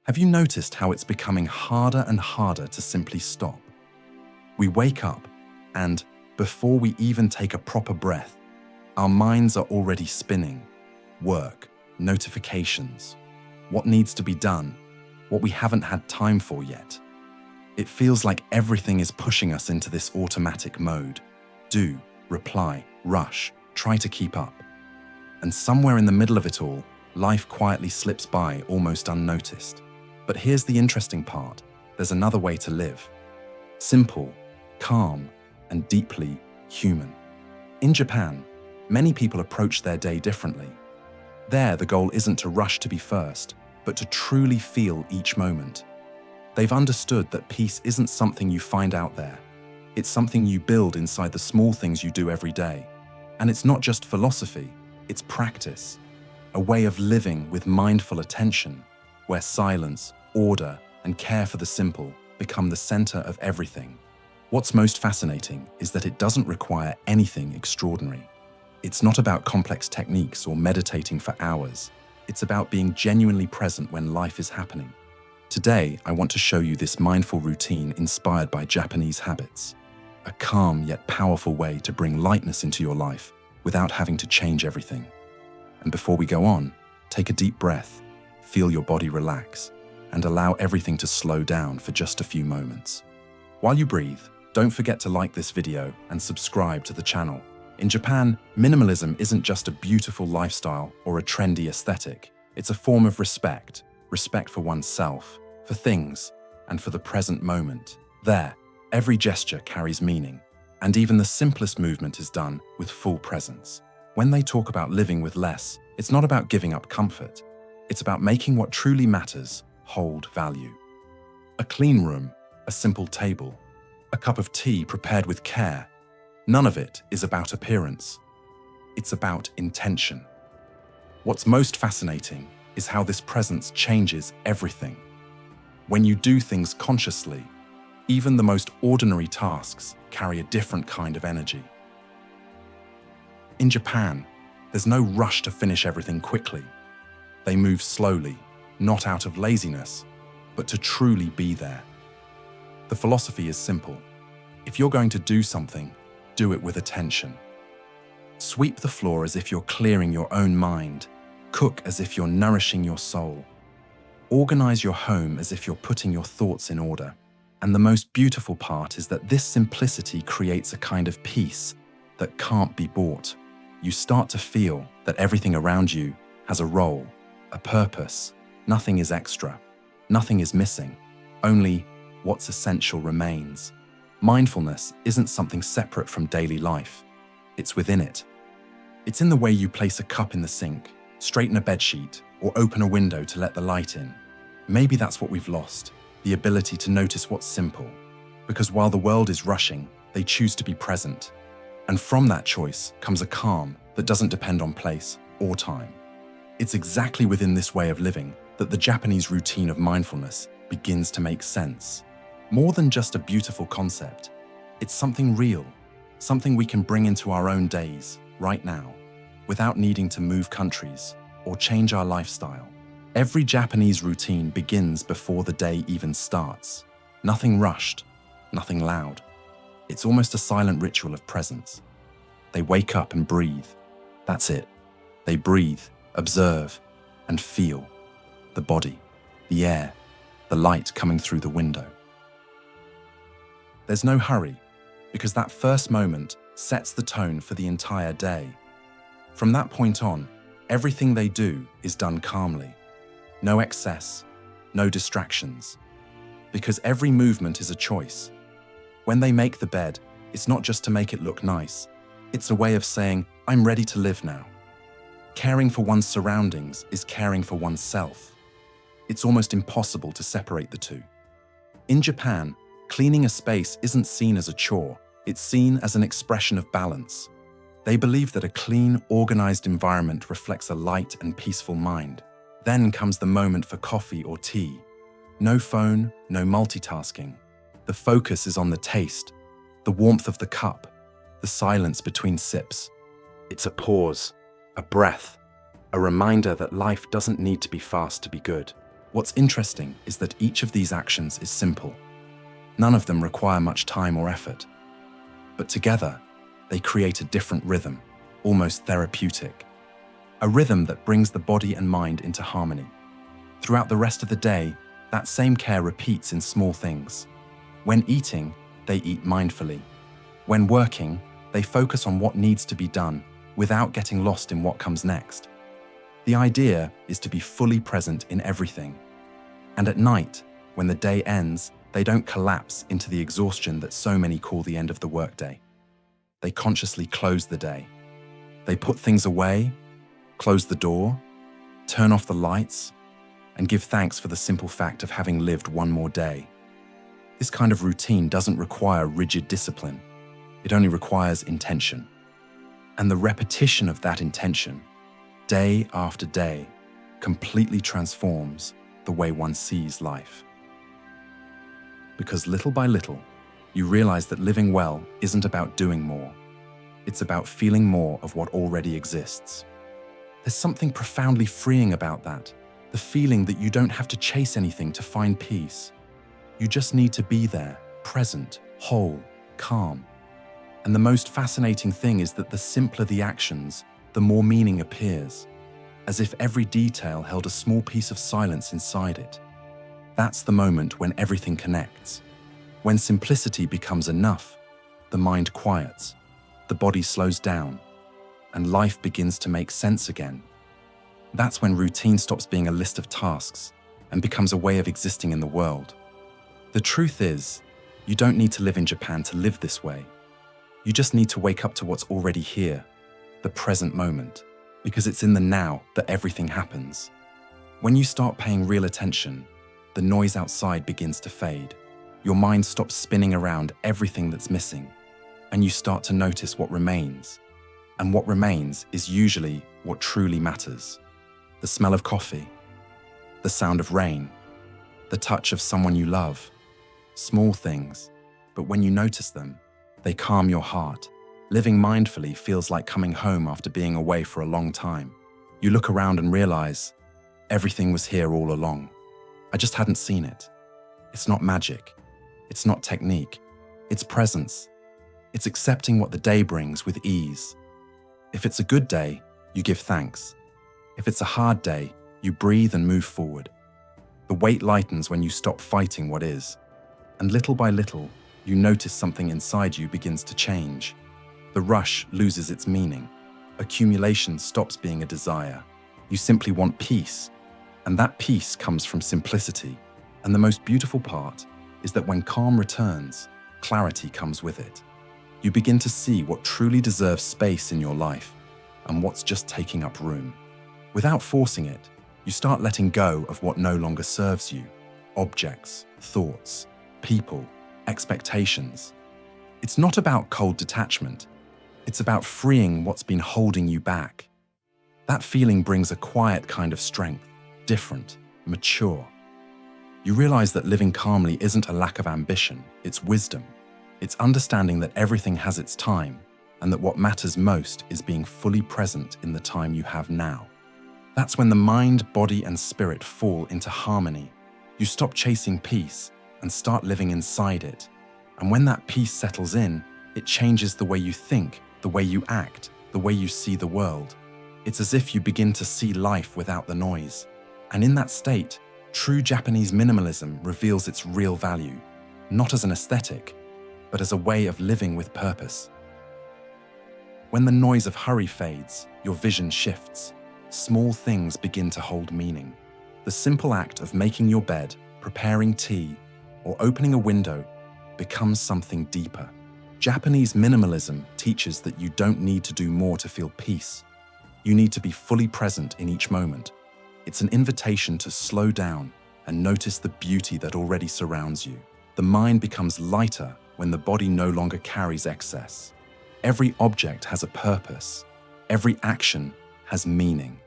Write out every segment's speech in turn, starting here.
Have you noticed how it's becoming harder and harder to simply stop? We wake up, and before we even take a proper breath, our minds are already spinning. Work, notifications, what needs to be done, what we haven't had time for yet. It feels like everything is pushing us into this automatic mode. Do, reply, rush, try to keep up. And somewhere in the middle of it all, life quietly slips by almost unnoticed. But here's the interesting part. There's another way to live. Simple, calm, and deeply human. In Japan, many people approach their day differently. There, the goal isn't to rush to be first, but to truly feel each moment. They've understood that peace isn't something you find out there. It's something you build inside the small things you do every day. And it's not just philosophy, it's practice. A way of living with mindful attention, where silence, order, and care for the simple become the center of everything. What's most fascinating is that it doesn't require anything extraordinary. It's not about complex techniques or meditating for hours. It's about being genuinely present when life is happening. Today, I want to show you this mindful routine inspired by Japanese habits. A calm yet powerful way to bring lightness into your life without having to change everything. And before we go on, take a deep breath, feel your body relax, and allow everything to slow down for just a few moments. While you breathe, don't forget to like this video and subscribe to the channel. In Japan, minimalism isn't just a beautiful lifestyle or a trendy aesthetic. It's a form of respect for oneself, for things, and for the present moment. There, every gesture carries meaning, and even the simplest movement is done with full presence. When they talk about living with less, it's not about giving up comfort. It's about making what truly matters hold value. A clean room, a simple table, a cup of tea prepared with care. None of it is about appearance. It's about intention. What's most fascinating is how this presence changes everything. When you do things consciously, even the most ordinary tasks carry a different kind of energy. In Japan, there's no rush to finish everything quickly. They move slowly, not out of laziness, but to truly be there. The philosophy is simple. If you're going to do something, do it with attention. Sweep the floor as if you're clearing your own mind. Cook as if you're nourishing your soul. Organize your home as if you're putting your thoughts in order. And the most beautiful part is that this simplicity creates a kind of peace that can't be bought. You start to feel that everything around you has a role, a purpose. Nothing is extra. Nothing is missing. Only what's essential remains. Mindfulness isn't something separate from daily life. It's within it. It's in the way you place a cup in the sink, straighten a bedsheet, or open a window to let the light in. Maybe that's what we've lost, the ability to notice what's simple. Because while the world is rushing, they choose to be present. And from that choice comes a calm that doesn't depend on place or time. It's exactly within this way of living that the Japanese routine of mindfulness begins to make sense. More than just a beautiful concept, it's something real, something we can bring into our own days, right now, without needing to move countries or change our lifestyle. Every Japanese routine begins before the day even starts. Nothing rushed, nothing loud. It's almost a silent ritual of presence. They wake up and breathe. That's it. They breathe, observe, and feel the body, the air, the light coming through the window. There's no hurry, because that first moment sets the tone for the entire day. From that point on, everything they do is done calmly. No excess, no distractions. Because every movement is a choice. When they make the bed, it's not just to make it look nice. It's a way of saying, I'm ready to live now. Caring for one's surroundings is caring for oneself. It's almost impossible to separate the two. In Japan, cleaning a space isn't seen as a chore, it's seen as an expression of balance. They believe that a clean, organized environment reflects a light and peaceful mind. Then comes the moment for coffee or tea. No phone, no multitasking. The focus is on the taste, the warmth of the cup, the silence between sips. It's a pause, a breath, a reminder that life doesn't need to be fast to be good. What's interesting is that each of these actions is simple. None of them require much time or effort. But together, they create a different rhythm, almost therapeutic. A rhythm that brings the body and mind into harmony. Throughout the rest of the day, that same care repeats in small things. When eating, they eat mindfully. When working, they focus on what needs to be done without getting lost in what comes next. The idea is to be fully present in everything. And at night, when the day ends, they don't collapse into the exhaustion that so many call the end of the workday. They consciously close the day. They put things away, close the door, turn off the lights, and give thanks for the simple fact of having lived one more day. This kind of routine doesn't require rigid discipline. It only requires intention. And the repetition of that intention, day after day, completely transforms the way one sees life. Because little by little, you realize that living well isn't about doing more. It's about feeling more of what already exists. There's something profoundly freeing about that, the feeling that you don't have to chase anything to find peace. You just need to be there, present, whole, calm. And the most fascinating thing is that the simpler the actions, the more meaning appears, as if every detail held a small piece of silence inside it. That's the moment when everything connects. When simplicity becomes enough, the mind quiets, the body slows down, and life begins to make sense again. That's when routine stops being a list of tasks and becomes a way of existing in the world. The truth is, you don't need to live in Japan to live this way. You just need to wake up to what's already here, the present moment, because it's in the now that everything happens. When you start paying real attention, the noise outside begins to fade. Your mind stops spinning around everything that's missing, and you start to notice what remains. And what remains is usually what truly matters. The smell of coffee, the sound of rain, the touch of someone you love. Small things, but when you notice them, they calm your heart. Living mindfully feels like coming home after being away for a long time. You look around and realize, everything was here all along. I just hadn't seen it. It's not magic. It's not technique. It's presence. It's accepting what the day brings with ease. If it's a good day, you give thanks. If it's a hard day, you breathe and move forward. The weight lightens when you stop fighting what is. And little by little, you notice something inside you begins to change. The rush loses its meaning. Accumulation stops being a desire. You simply want peace. And that peace comes from simplicity. And the most beautiful part is that when calm returns, clarity comes with it. You begin to see what truly deserves space in your life and what's just taking up room. Without forcing it, you start letting go of what no longer serves you. Objects, thoughts, people, expectations. It's not about cold detachment. It's about freeing what's been holding you back. That feeling brings a quiet kind of strength, different, mature. You realize that living calmly isn't a lack of ambition, it's wisdom. It's understanding that everything has its time and that what matters most is being fully present in the time you have now. That's when the mind, body, and spirit fall into harmony. You stop chasing peace and start living inside it. And when that peace settles in, it changes the way you think, the way you act, the way you see the world. It's as if you begin to see life without the noise. And in that state, true Japanese minimalism reveals its real value, not as an aesthetic, but as a way of living with purpose. When the noise of hurry fades, your vision shifts. Small things begin to hold meaning. The simple act of making your bed, preparing tea, or opening a window becomes something deeper. Japanese minimalism teaches that you don't need to do more to feel peace. You need to be fully present in each moment. It's an invitation to slow down and notice the beauty that already surrounds you. The mind becomes lighter when the body no longer carries excess. Every object has a purpose. Every action has meaning.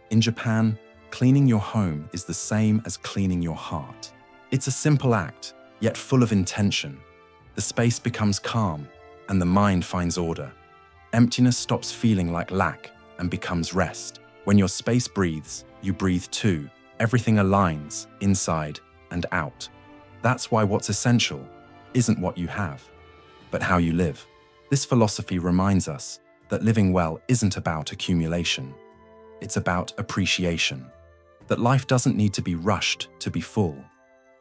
In Japan, cleaning your home is the same as cleaning your heart. It's a simple act, yet full of intention. The space becomes calm, and the mind finds order. Emptiness stops feeling like lack and becomes rest. When your space breathes, you breathe too. Everything aligns inside and out. That's why what's essential isn't what you have, but how you live. This philosophy reminds us that living well isn't about accumulation. It's about appreciation. That life doesn't need to be rushed to be full.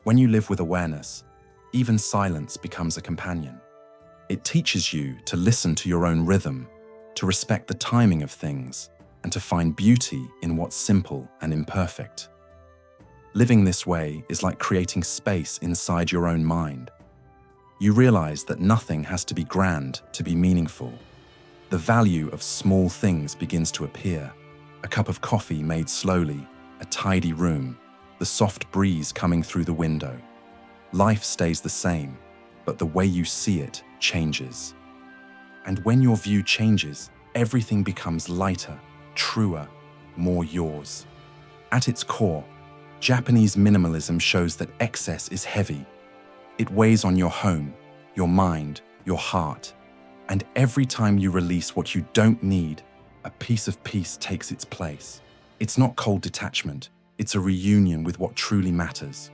When you live with awareness, even silence becomes a companion. It teaches you to listen to your own rhythm, to respect the timing of things, and to find beauty in what's simple and imperfect. Living this way is like creating space inside your own mind. You realize that nothing has to be grand to be meaningful. The value of small things begins to appear. A cup of coffee made slowly, a tidy room, the soft breeze coming through the window. Life stays the same, but the way you see it changes. And when your view changes, everything becomes lighter, truer, more yours. At its core, Japanese minimalism shows that excess is heavy. It weighs on your home, your mind, your heart. And every time you release what you don't need, a piece of peace takes its place. It's not cold detachment, it's a reunion with what truly matters.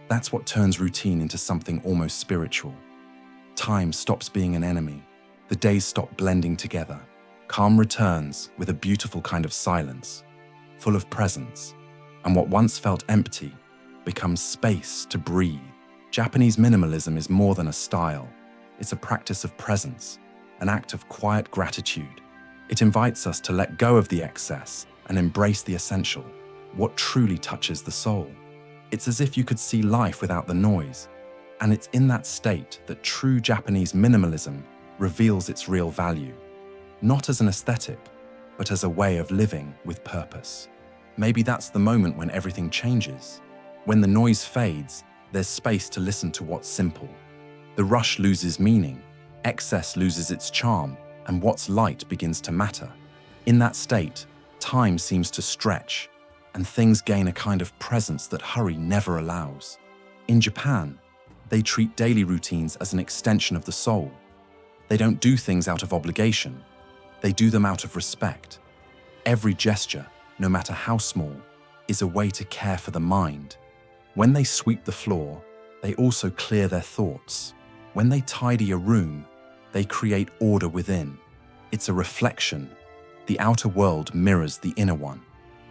That's what turns routine into something almost spiritual. Time stops being an enemy. The days stop blending together. Calm returns with a beautiful kind of silence, full of presence. And what once felt empty becomes space to breathe. Japanese minimalism is more than a style. It's a practice of presence, an act of quiet gratitude. It invites us to let go of the excess and embrace the essential, what truly touches the soul. It's as if you could see life without the noise, and it's in that state that true Japanese minimalism reveals its real value, not as an aesthetic, but as a way of living with purpose. Maybe that's the moment when everything changes. When the noise fades, there's space to listen to what's simple. The rush loses meaning, excess loses its charm, and what's light begins to matter. In that state, time seems to stretch, and things gain a kind of presence that hurry never allows. In Japan, they treat daily routines as an extension of the soul. They don't do things out of obligation. They do them out of respect. Every gesture, no matter how small, is a way to care for the mind. When they sweep the floor, they also clear their thoughts. When they tidy a room, they create order within. It's a reflection. The outer world mirrors the inner one.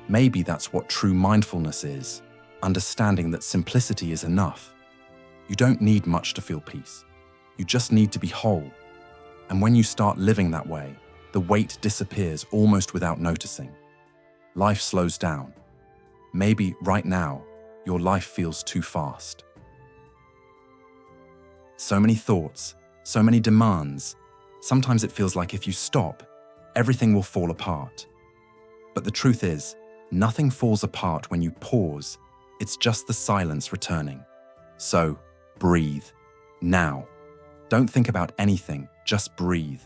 Maybe that's what true mindfulness is, understanding that simplicity is enough. You don't need much to feel peace. You just need to be whole. And when you start living that way, the weight disappears almost without noticing. Life slows down. Maybe right now, your life feels too fast. So many thoughts, so many demands. Sometimes it feels like if you stop, everything will fall apart. But the truth is, nothing falls apart when you pause. It's just the silence returning. So, breathe. Now. Don't think about anything, just breathe.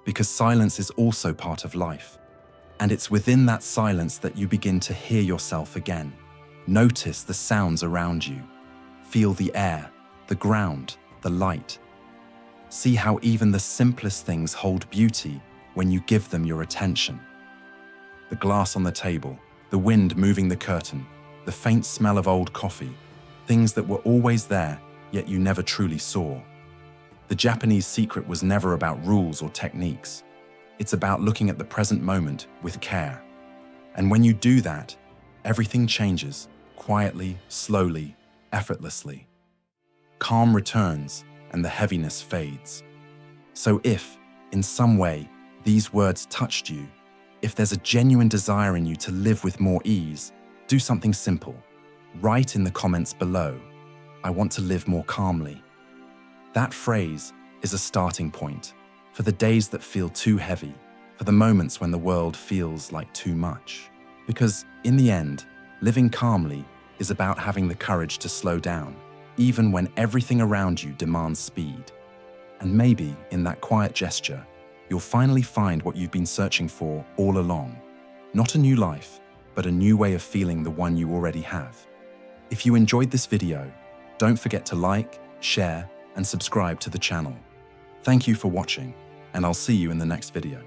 Because silence is also part of life. And it's within that silence that you begin to hear yourself again. Notice the sounds around you. Feel the air, the ground, the light. See how even the simplest things hold beauty when you give them your attention. The glass on the table, the wind moving the curtain, the faint smell of old coffee, things that were always there, yet you never truly saw. The Japanese secret was never about rules or techniques. It's about looking at the present moment with care. And when you do that, everything changes, quietly, slowly, effortlessly. Calm returns and the heaviness fades. So if, in some way, these words touched you, if there's a genuine desire in you to live with more ease, do something simple. Write in the comments below, "I want to live more calmly." That phrase is a starting point for the days that feel too heavy, for the moments when the world feels like too much. Because in the end, living calmly is about having the courage to slow down, even when everything around you demands speed. And maybe in that quiet gesture, you'll finally find what you've been searching for all along. Not a new life, but a new way of feeling the one you already have. If you enjoyed this video, don't forget to like, share, and subscribe to the channel. Thank you for watching, and I'll see you in the next video.